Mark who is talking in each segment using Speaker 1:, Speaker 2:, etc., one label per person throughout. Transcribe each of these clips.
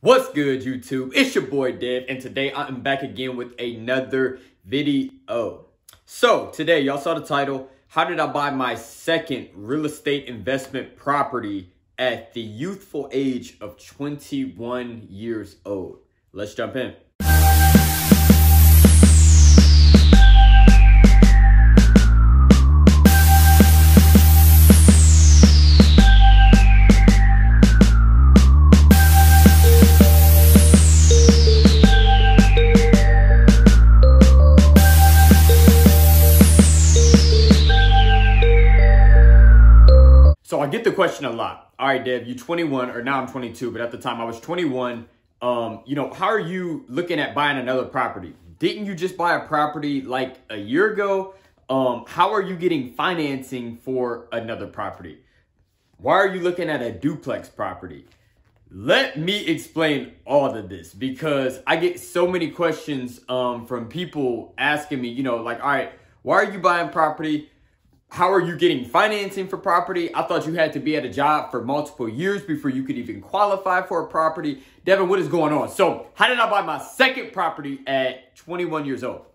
Speaker 1: What's good, YouTube? It's your boy Dev, and today I am back again with another video. So today, y'all saw the title, how did I buy my second real estate investment property at the youthful age of 21 years old? Let's jump in. So I get the question a lot. All right, Dev, you're 21, or now I'm 22, but at the time I was 21. How are you looking at buying another property? Didn't you just buy a property like a year ago? How are you getting financing for another property? Why are you looking at a duplex property? Let me explain all of this because I get so many questions from people asking me, all right, why are you buying property? How are you getting financing for property? I thought you had to be at a job for multiple years before you could even qualify for a property. Devin, what is going on? So how did I buy my second property at 21 years old?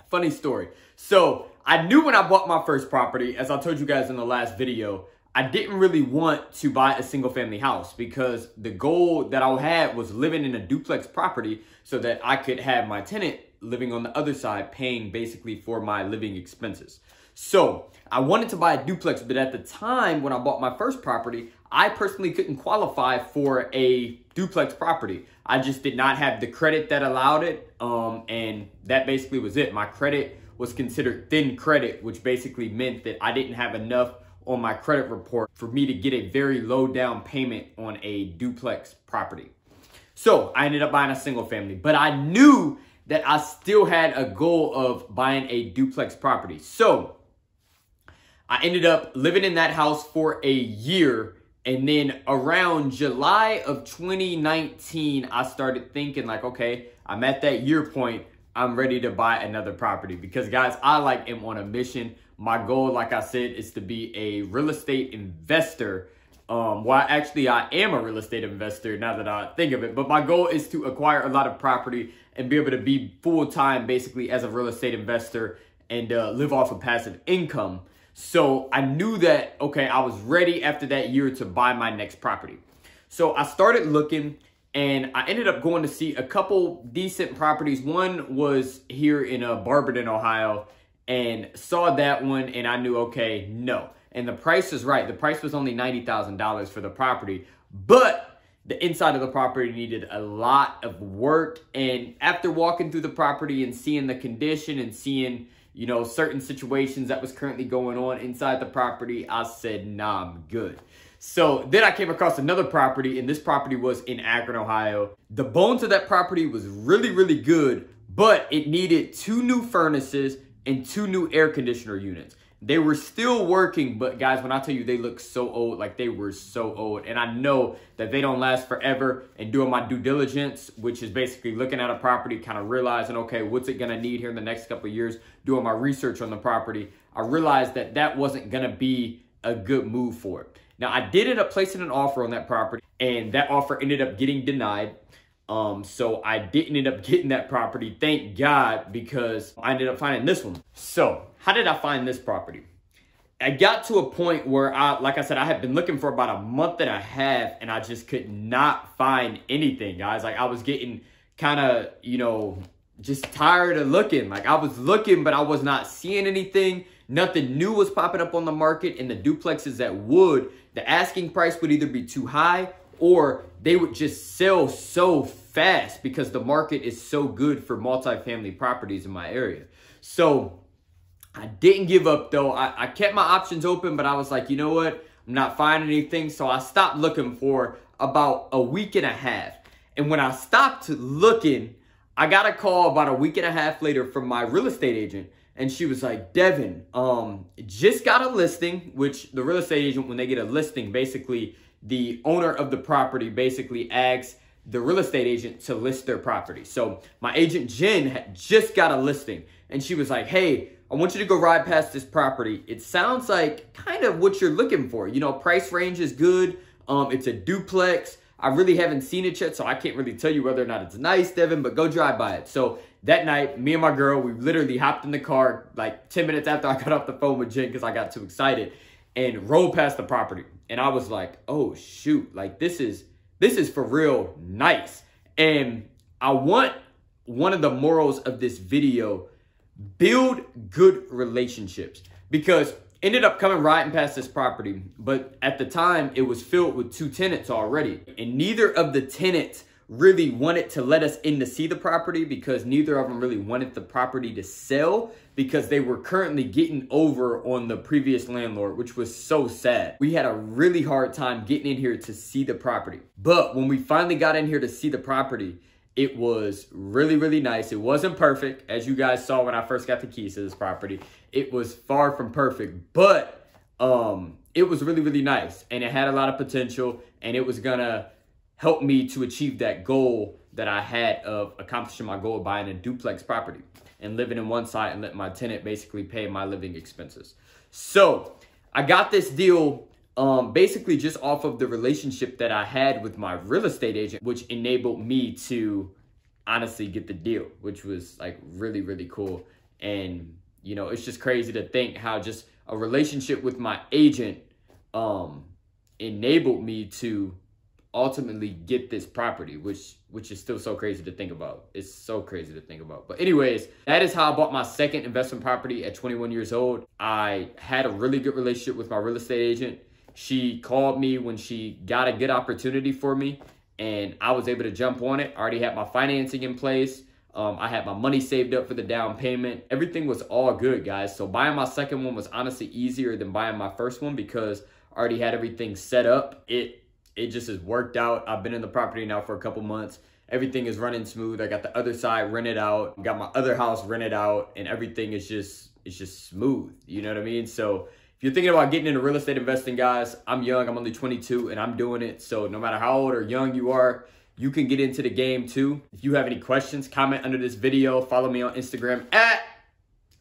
Speaker 1: Funny story. So I knew when I bought my first property, as I told you guys in the last video, I didn't really want to buy a single family house because the goal that I had was living in a duplex property so that I could have my tenant living on the other side paying basically for my living expenses. So I wanted to buy a duplex, but at the time when I bought my first property, I personally couldn't qualify for a duplex property. I just did not have the credit that allowed it. And that basically was it. My credit was considered thin credit, which basically meant that I didn't have enough on my credit report for me to get a very low down payment on a duplex property. So I ended up buying a single family, but I knew that I still had a goal of buying a duplex property. So I ended up living in that house for a year. And then around July of 2019, I started thinking like, okay, I'm at that year point. I'm ready to buy another property because guys, I am on a mission. My goal, like I said, is to be a real estate investor. Actually, I am a real estate investor now that I think of it. But my goal is to acquire a lot of property and be able to be full-time basically as a real estate investor and live off of passive income. So I knew that, okay, I was ready after that year to buy my next property. So I started looking and I ended up going to see a couple decent properties. One was here in Barberton, Ohio, and saw that one and I knew, okay, no. And the price is right. The price was only $90,000 for the property, but the inside of the property needed a lot of work. And after walking through the property and seeing the condition and seeing certain situations that was currently going on inside the property, I said, nah, I'm good. So then I came across another property, and this property was in Akron, Ohio. The bones of that property was really, really good, but it needed 2 new furnaces and 2 new air conditioner units. They were still working, but guys, when I tell you they look so old, they were so old. And I know that they don't last forever. And doing my due diligence, which is basically looking at a property, kind of realizing, okay, what's it going to need here in the next couple of years, doing my research on the property, I realized that that wasn't going to be a good move for it. Now, I did end up placing an offer on that property, and that offer ended up getting denied. So I didn't end up getting that property, thank God, because I ended up finding this one. So how did I find this property? I got to a point where like I said, I had been looking for about a month and a half and I just could not find anything, guys. I was getting kind of, just tired of looking. I was looking, but I was not seeing anything. Nothing new was popping up on the market, and the duplexes that would, the asking price would either be too high or they would just sell so fast because the market is so good for multifamily properties in my area. So I didn't give up though. I kept my options open, but I was like, you know what? I'm not finding anything. So I stopped looking for about a week and a half. And when I stopped looking, I got a call about a week and a half later from my real estate agent. And she was like, Devin, just got a listing, which the real estate agent, when they get a listing, basically the owner of the property basically asks the real estate agent to list their property. So my agent Jen had just got a listing and she was like, hey, I want you to go ride past this property. It sounds like kind of what you're looking for. Price range is good. It's a duplex. I really haven't seen it yet, so I can't really tell you whether or not it's nice, Devin, but go drive by it. So that night, me and my girl, we literally hopped in the car like 10 minutes after I got off the phone with Jen because I got too excited and rode past the property. And I was like, oh shoot, like this is for real nice. And I want one of the morals of this video, build good relationships, because ended up coming riding past this property, but at the time it was filled with 2 tenants already, and neither of the tenants really wanted to let us in to see the property because neither of them really wanted the property to sell because they were currently getting over on the previous landlord, which was so sad. We had a really hard time getting in here to see the property, but when we finally got in here to see the property, it was really, really nice. It wasn't perfect, as you guys saw when I first got the keys to this property. It was far from perfect, but it was really, really nice. And it had a lot of potential, and it was gonna help me to achieve that goal that I had of accomplishing my goal of buying a duplex property and living in one side and let my tenant basically pay my living expenses. So I got this deal basically just off of the relationship that I had with my real estate agent, which enabled me to honestly get the deal, which was like really, really cool. And, you know, it's just crazy to think how just a relationship with my agent enabled me to ultimately get this property, which is still so crazy to think about. It's so crazy to think about. But anyways, that is how I bought my second investment property at 21 years old. I had a really good relationship with my real estate agent. She called me when she got a good opportunity for me, and I was able to jump on it. I already had my financing in place. I had my money saved up for the down payment. Everything was all good, guys. So buying my second one was honestly easier than buying my first one because I already had everything set up. It just has worked out. I've been in the property now for a couple months. Everything is running smooth. I got the other side rented out. Got my other house rented out, and everything is just smooth. You know what I mean? So if you're thinking about getting into real estate investing, guys, I'm young. I'm only 22, and I'm doing it. So no matter how old or young you are, you can get into the game too. If you have any questions, comment under this video. Follow me on Instagram at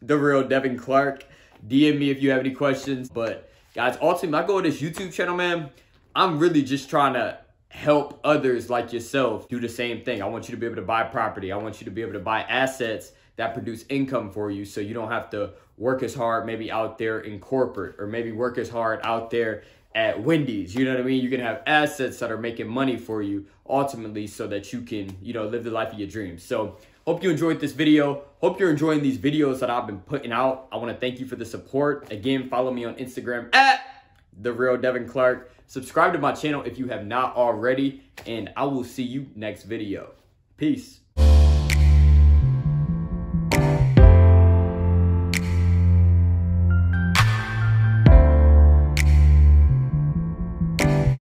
Speaker 1: @TheRealDevinClark. DM me if you have any questions. But guys, ultimately, I go with this YouTube channel, man. I'm really just trying to help others like yourself do the same thing. I want you to be able to buy property. I want you to be able to buy assets that produce income for you so you don't have to work as hard maybe out there in corporate or maybe work as hard out there at Wendy's. You know what I mean? You can have assets that are making money for you ultimately so that you can, you know, live the life of your dreams. So hope you enjoyed this video. Hope you're enjoying these videos that I've been putting out. I want to thank you for the support. Again, follow me on Instagram at @TheRealDevinClark. Subscribe to my channel if you have not already, and I will see you next video. Peace.